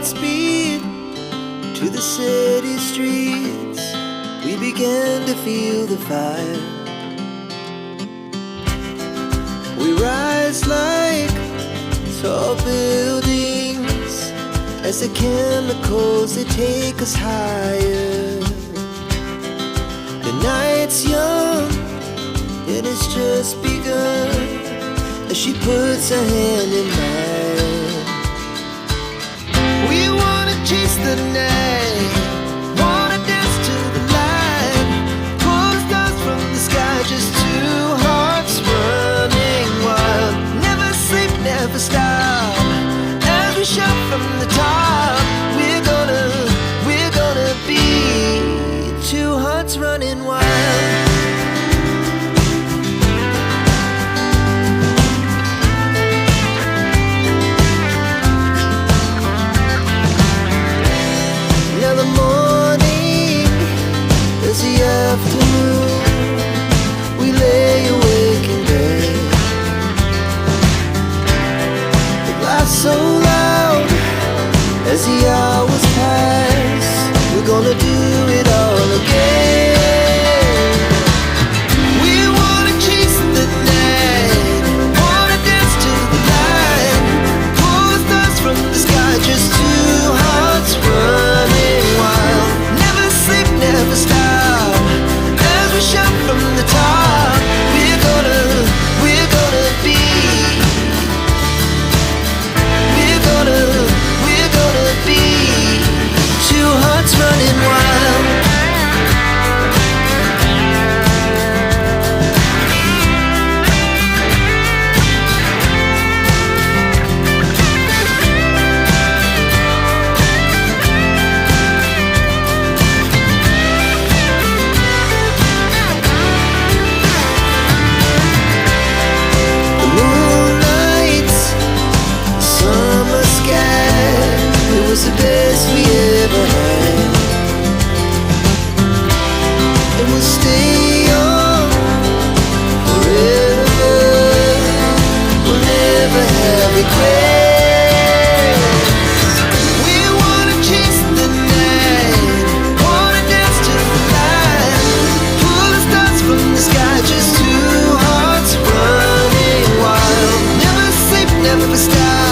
speed to the city streets. We began to feel the fire. We rise like tall buildings as the chemicals, they take us higher. The night's young and it's just begun as she puts her hand in mine. We wanna chase the night, wanna dance to the light, pull the stars from the sky, just two hearts running wild. Never sleep, never stop, as we shout from the top. We're gonna be two hearts running wild. Afternoon, we lay awake in bed. It laughs so loud as the hours pass. We're gonna do it all again. We wanna chase the night, wanna dance to the light, pull the stars from the sky, just two hearts running wild. Never sleep, never stop, we shout from the top. We're gonna be, we're gonna be two hearts running wild. The best we ever had, and we'll stay on forever. We'll never have regrets. We wanna chase the night, wanna dance to the light, pull the stars from the sky, just two hearts running wild. Never sleep, never stop,